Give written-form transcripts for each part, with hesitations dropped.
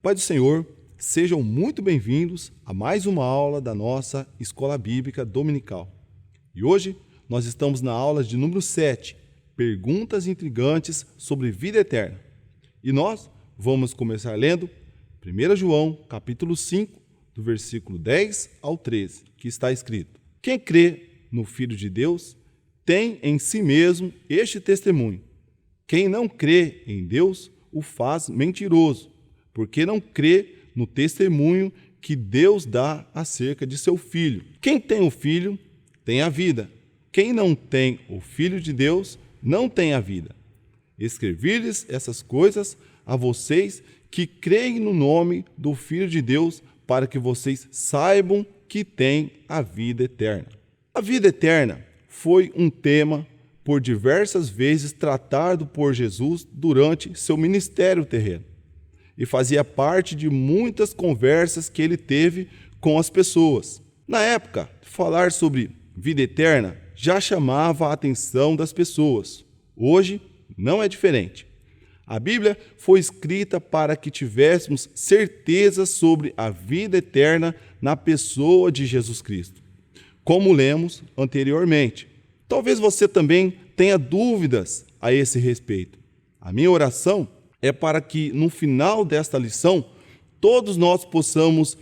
Pai do Senhor, sejam muito bem-vindos a mais uma aula da nossa Escola Bíblica Dominical. E hoje nós estamos na aula de número 7, Perguntas Intrigantes sobre Vida Eterna. E nós vamos começar lendo 1 João, capítulo 5, do versículo 10 ao 13, que está escrito: Quem crê no Filho de Deus tem em si mesmo este testemunho. Quem não crê em Deus o faz mentiroso, porque não crê no testemunho que Deus dá acerca de seu Filho. Quem tem o Filho tem a vida. Quem não tem o Filho de Deus não tem a vida. Escrevi-lhes essas coisas a vocês que creem no nome do Filho de Deus, para que vocês saibam que têm a vida eterna. A vida eterna foi um tema por diversas vezes tratado por Jesus durante seu ministério terreno, e fazia parte de muitas conversas que ele teve com as pessoas. Na época, falar sobre vida eterna já chamava a atenção das pessoas. Hoje, não é diferente. A Bíblia foi escrita para que tivéssemos certeza sobre a vida eterna na pessoa de Jesus Cristo, como lemos anteriormente. Talvez você também tenha dúvidas a esse respeito. A minha oração é para que, no final desta lição, todos nós possamos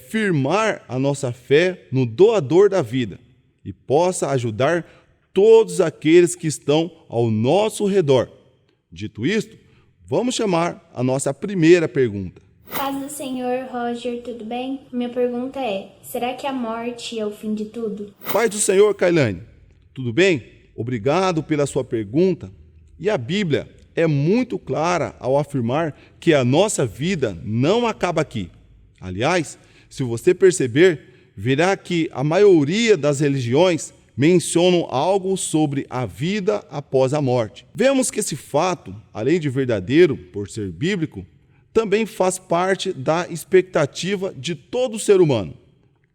firmar a nossa fé no doador da vida e possa ajudar todos aqueles que estão ao nosso redor. Dito isto, vamos chamar a nossa primeira pergunta. Paz do Senhor, Roger, tudo bem? Minha pergunta é: será que a morte é o fim de tudo? Paz do Senhor, Kailane, tudo bem? Obrigado pela sua pergunta. E a Bíblia é muito clara ao afirmar que a nossa vida não acaba aqui. Aliás, se você perceber, verá que a maioria das religiões mencionam algo sobre a vida após a morte. Vemos que esse fato, além de verdadeiro por ser bíblico, também faz parte da expectativa de todo ser humano,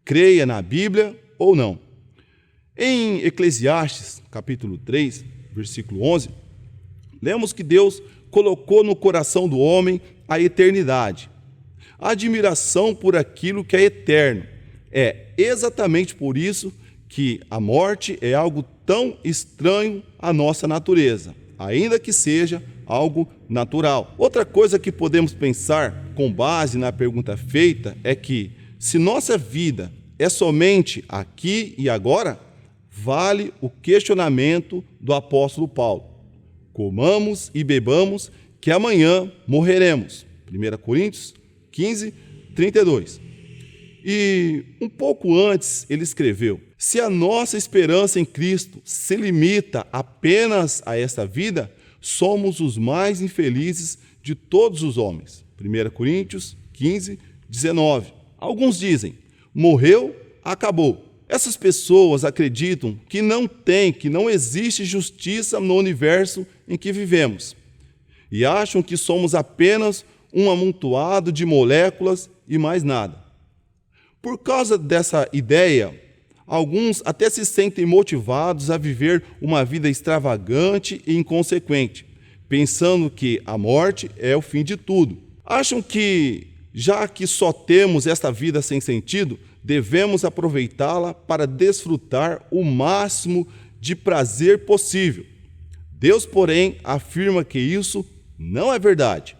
creia na Bíblia ou não. Em Eclesiastes, capítulo 3, versículo 11, lemos que Deus colocou no coração do homem a eternidade, a admiração por aquilo que é eterno. É exatamente por isso que a morte é algo tão estranho à nossa natureza, ainda que seja algo natural. Outra coisa que podemos pensar com base na pergunta feita é que, se nossa vida é somente aqui e agora, vale o questionamento do apóstolo Paulo: comamos e bebamos, que amanhã morreremos. 1 Coríntios 15, 32. E um pouco antes ele escreveu: se a nossa esperança em Cristo se limita apenas a esta vida, somos os mais infelizes de todos os homens. 1 Coríntios 15, 19. Alguns dizem: morreu, acabou. Essas pessoas acreditam que não existe justiça no universo em que vivemos, e acham que somos apenas um amontoado de moléculas e mais nada. Por causa dessa ideia, alguns até se sentem motivados a viver uma vida extravagante e inconsequente, pensando que a morte é o fim de tudo. Acham que, já que só temos esta vida sem sentido, devemos aproveitá-la para desfrutar o máximo de prazer possível. Deus, porém, afirma que isso não é verdade.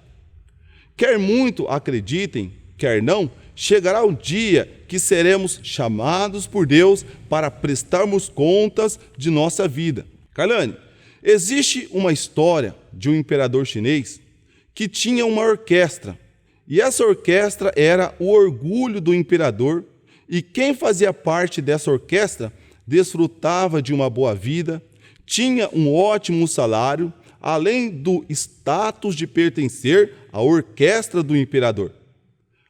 Quer muito acreditem, quer não, chegará o dia que seremos chamados por Deus para prestarmos contas de nossa vida. Kailane, existe uma história de um imperador chinês que tinha uma orquestra, e essa orquestra era o orgulho do imperador, e quem fazia parte dessa orquestra desfrutava de uma boa vida, tinha um ótimo salário, além do status de pertencer à orquestra do imperador.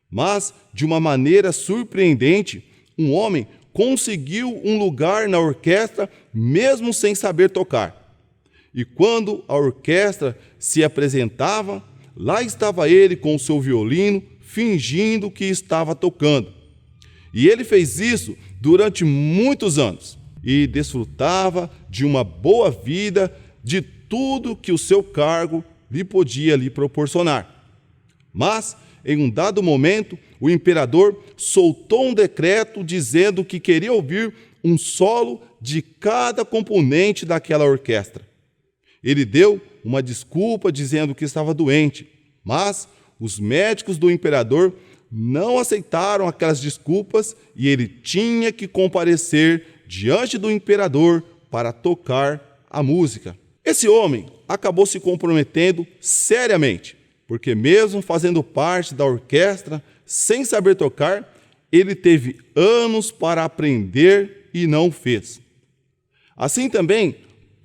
Mas, de uma maneira surpreendente, um homem conseguiu um lugar na orquestra mesmo sem saber tocar. E quando a orquestra se apresentava, lá estava ele com o seu violino, fingindo que estava tocando. E ele fez isso durante muitos anos e desfrutava de uma boa vida, de tudo que o seu cargo lhe podia lhe proporcionar. Mas, em um dado momento, o imperador soltou um decreto dizendo que queria ouvir um solo de cada componente daquela orquestra. Ele deu uma desculpa dizendo que estava doente, mas os médicos do imperador não aceitaram aquelas desculpas e ele tinha que comparecer diante do imperador para tocar a música. Esse homem acabou se comprometendo seriamente, porque mesmo fazendo parte da orquestra, sem saber tocar, ele teve anos para aprender e não o fez. Assim também,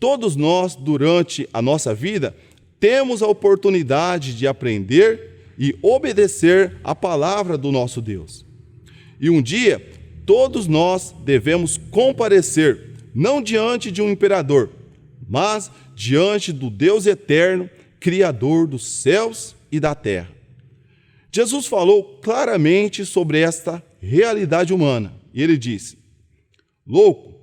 todos nós, durante a nossa vida, temos a oportunidade de aprender e obedecer a palavra do nosso Deus. E um dia, todos nós devemos comparecer, não diante de um imperador, mas diante do Deus eterno, Criador dos céus e da terra. Jesus falou claramente sobre esta realidade humana. E ele disse: louco,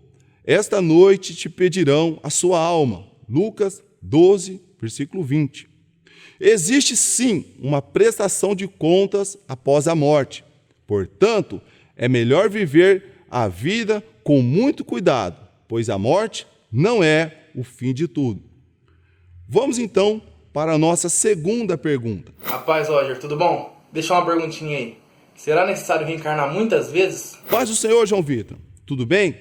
esta noite te pedirão a sua alma. Lucas 12, versículo 20. Existe sim uma prestação de contas após a morte. Portanto, é melhor viver a vida com muito cuidado, pois a morte não é o fim de tudo. Vamos então para a nossa segunda pergunta. Rapaz, Roger, tudo bom? Deixa uma perguntinha aí. Será necessário reencarnar muitas vezes? Paz do Senhor, João Vitor. Tudo bem?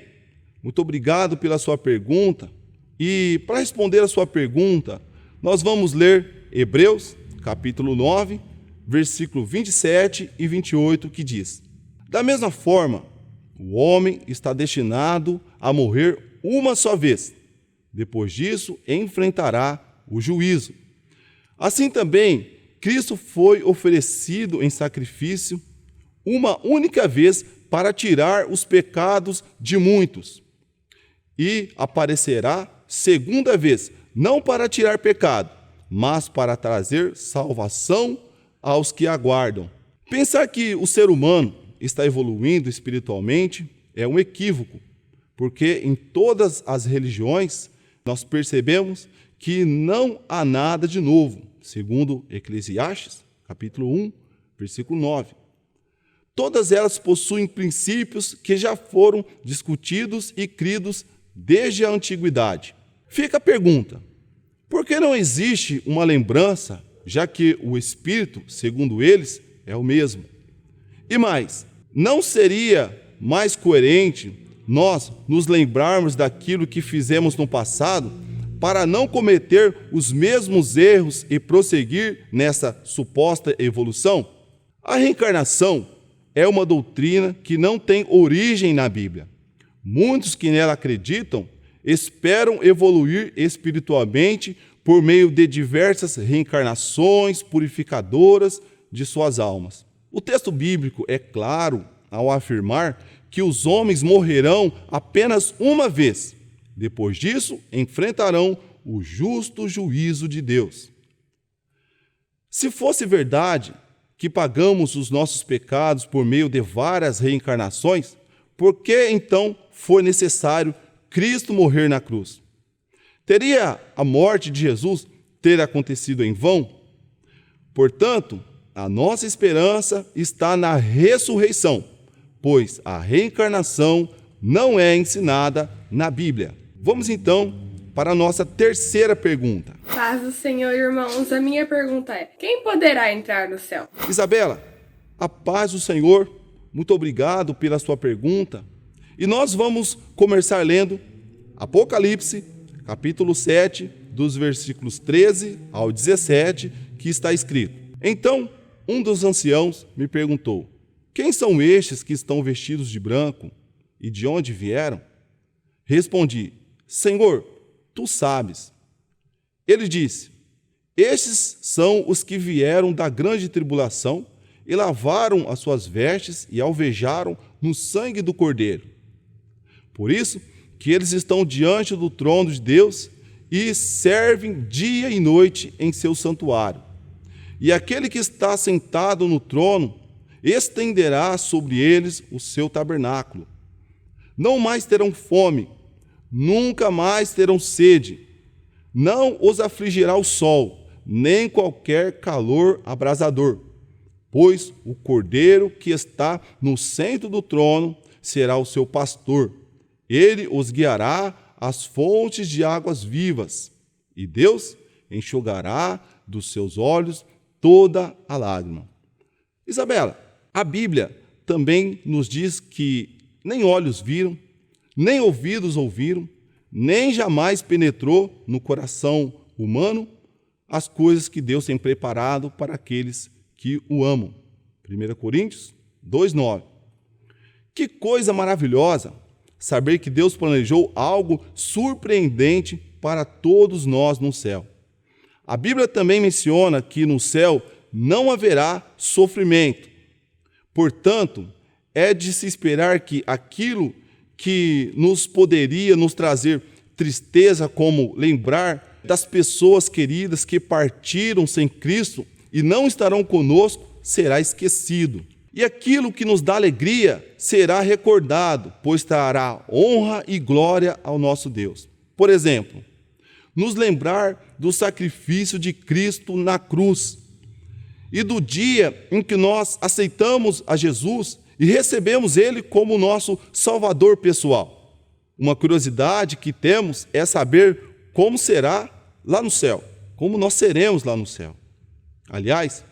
Muito obrigado pela sua pergunta. E para responder a sua pergunta, nós vamos ler Hebreus, capítulo 9, versículo 27 e 28, que diz: da mesma forma, o homem está destinado a morrer uma só vez. Depois disso, enfrentará o juízo. Assim também, Cristo foi oferecido em sacrifício uma única vez para tirar os pecados de muitos. E aparecerá segunda vez, não para tirar pecado, mas para trazer salvação aos que aguardam. Pensar que o ser humano está evoluindo espiritualmente é um equívoco, porque em todas as religiões nós percebemos que não há nada de novo, segundo Eclesiastes, capítulo 1, versículo 9. Todas elas possuem princípios que já foram discutidos e cridos desde a antiguidade. Fica a pergunta: por que não existe uma lembrança, já que o Espírito, segundo eles, é o mesmo? E mais, não seria mais coerente nós nos lembrarmos daquilo que fizemos no passado para não cometer os mesmos erros e prosseguir nessa suposta evolução? A reencarnação é uma doutrina que não tem origem na Bíblia. Muitos que nela acreditam esperam evoluir espiritualmente por meio de diversas reencarnações purificadoras de suas almas. O texto bíblico é claro ao afirmar que os homens morrerão apenas uma vez. Depois disso, enfrentarão o justo juízo de Deus. Se fosse verdade que pagamos os nossos pecados por meio de várias reencarnações, por que então foi necessário Cristo morrer na cruz? Teria a morte de Jesus ter acontecido em vão? Portanto, a nossa esperança está na ressurreição, pois a reencarnação não é ensinada na Bíblia. Vamos então para a nossa terceira pergunta. Paz do Senhor, irmãos. A minha pergunta é: quem poderá entrar no céu? Isabela, a paz do Senhor, muito obrigado pela sua pergunta. E nós vamos começar lendo Apocalipse, capítulo 7, dos versículos 13 ao 17, que está escrito: então, um dos anciãos me perguntou: quem são estes que estão vestidos de branco e de onde vieram? Respondi: Senhor, tu sabes. Ele disse: estes são os que vieram da grande tribulação e lavaram as suas vestes e alvejaram no sangue do Cordeiro. Por isso que eles estão diante do trono de Deus e servem dia e noite em seu santuário. E aquele que está sentado no trono estenderá sobre eles o seu tabernáculo. Não mais terão fome, nunca mais terão sede. Não os afligirá o sol, nem qualquer calor abrasador. pois o Cordeiro que está no centro do trono será o seu pastor. Ele os guiará às fontes de águas vivas, e Deus enxugará dos seus olhos toda a lágrima. Isabela, a Bíblia também nos diz que nem olhos viram, nem ouvidos ouviram, nem jamais penetrou no coração humano as coisas que Deus tem preparado para aqueles que o amam. 1 Coríntios 2:9. Que coisa maravilhosa saber que Deus planejou algo surpreendente para todos nós no céu. A Bíblia também menciona que no céu não haverá sofrimento. Portanto, é de se esperar que aquilo que nos poderia nos trazer tristeza, como lembrar das pessoas queridas que partiram sem Cristo e não estarão conosco, será esquecido. E aquilo que nos dá alegria será recordado, pois trará honra e glória ao nosso Deus. Por exemplo, nos lembrar do sacrifício de Cristo na cruz e do dia em que nós aceitamos a Jesus e recebemos Ele como nosso Salvador pessoal. Uma curiosidade que temos é saber como será lá no céu, como nós seremos lá no céu. Aliás,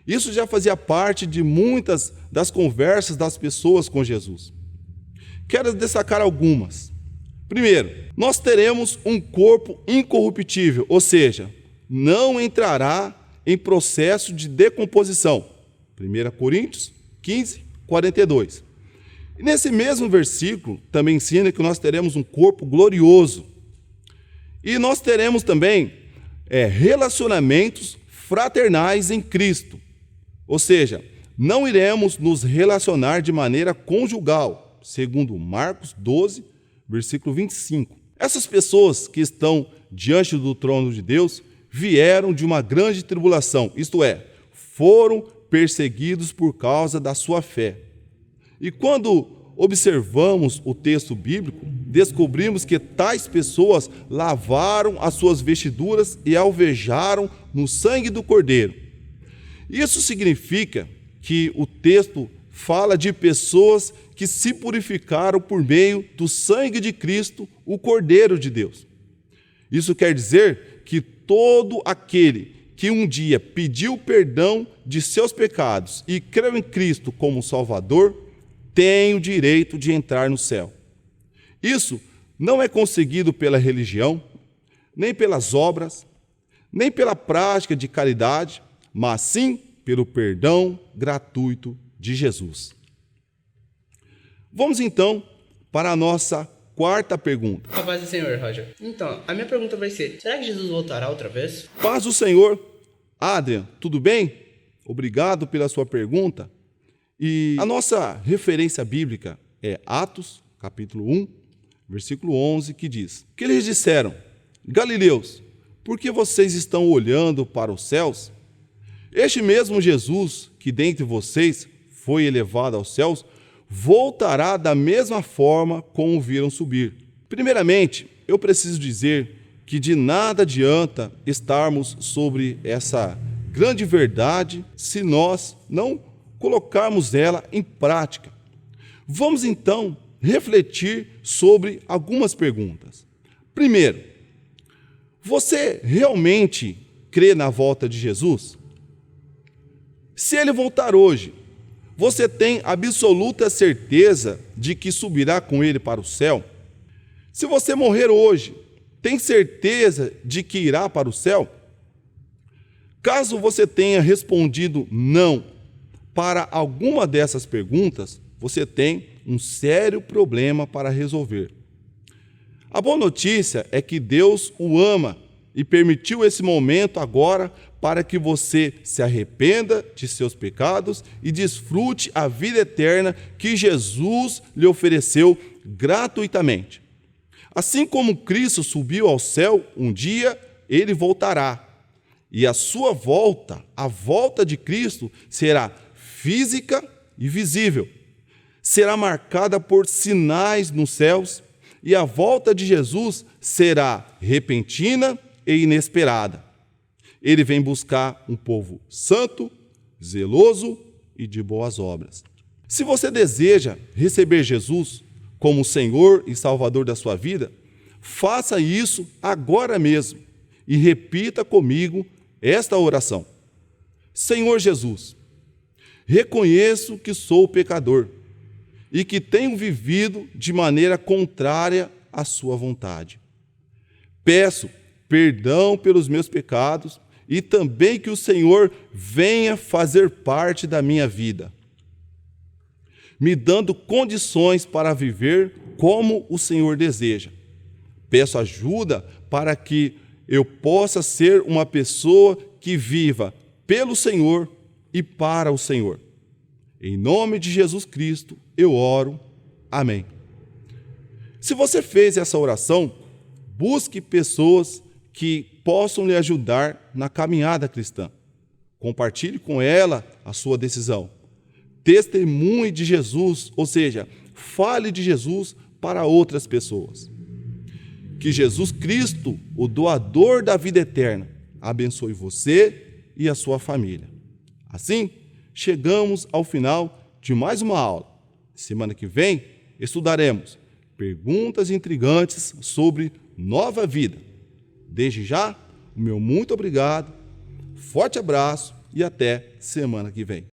isso já fazia parte de muitas das conversas das pessoas com Jesus. Quero destacar algumas. Primeiro, nós teremos um corpo incorruptível, ou seja, não entrará em processo de decomposição. 1 Coríntios 15:42. E nesse mesmo versículo também ensina que nós teremos um corpo glorioso. E nós teremos também relacionamentos fraternais em Cristo. Ou seja, não iremos nos relacionar de maneira conjugal, segundo Marcos 12, versículo 25. Essas pessoas que estão diante do trono de Deus vieram de uma grande tribulação, isto é, foram perseguidos por causa da sua fé. E quando observamos o texto bíblico, descobrimos que tais pessoas lavaram as suas vestiduras e alvejaram no sangue do Cordeiro. Isso significa que o texto fala de pessoas que se purificaram por meio do sangue de Cristo, o Cordeiro de Deus. Isso quer dizer que todo aquele que um dia pediu perdão de seus pecados e creu em Cristo como Salvador, tem o direito de entrar no céu. Isso não é conseguido pela religião, nem pelas obras, nem pela prática de caridade, mas sim pelo perdão gratuito de Jesus. Vamos então para a nossa quarta pergunta. A paz do Senhor, Roger. Então, a minha pergunta vai ser, será que Jesus voltará outra vez? Paz do Senhor. Adrian, tudo bem? Obrigado pela sua pergunta. E a nossa referência bíblica é Atos, capítulo 1, versículo 11, que diz: que eles disseram, Galileus, por que vocês estão olhando para os céus? Este mesmo Jesus, que dentre vocês foi elevado aos céus, voltará da mesma forma como o viram subir. Primeiramente, eu preciso dizer que de nada adianta estarmos sobre essa grande verdade se nós não colocarmos ela em prática. Vamos então refletir sobre algumas perguntas. Primeiro, você realmente crê na volta de Jesus? Se ele voltar hoje, você tem absoluta certeza de que subirá com ele para o céu? Se você morrer hoje, tem certeza de que irá para o céu? Caso você tenha respondido não para alguma dessas perguntas, você tem um sério problema para resolver. A boa notícia é que Deus o ama e permitiu esse momento agora para que você se arrependa de seus pecados e desfrute a vida eterna que Jesus lhe ofereceu gratuitamente. Assim como Cristo subiu ao céu, um dia ele voltará. E a sua volta, a volta de Cristo, será física e visível. Será marcada por sinais nos céus, e a volta de Jesus será repentina e inesperada. Ele vem buscar um povo santo, zeloso e de boas obras. Se você deseja receber Jesus como Senhor e Salvador da sua vida, faça isso agora mesmo e repita comigo esta oração. Senhor Jesus, reconheço que sou pecador e que tenho vivido de maneira contrária à sua vontade. Peço perdão pelos meus pecados e também que o Senhor venha fazer parte da minha vida, me dando condições para viver como o Senhor deseja. Peço ajuda para que eu possa ser uma pessoa que viva pelo Senhor e para o Senhor. Em nome de Jesus Cristo, eu oro. Amém. Se você fez essa oração, busque pessoas que possam lhe ajudar na caminhada cristã. Compartilhe com ela a sua decisão. Testemunhe de Jesus, ou seja, fale de Jesus para outras pessoas. Que Jesus Cristo, o doador da vida eterna, abençoe você e a sua família. Assim, chegamos ao final de mais uma aula. Semana que vem, estudaremos perguntas intrigantes sobre nova vida. Desde já, o meu muito obrigado, forte abraço e até semana que vem.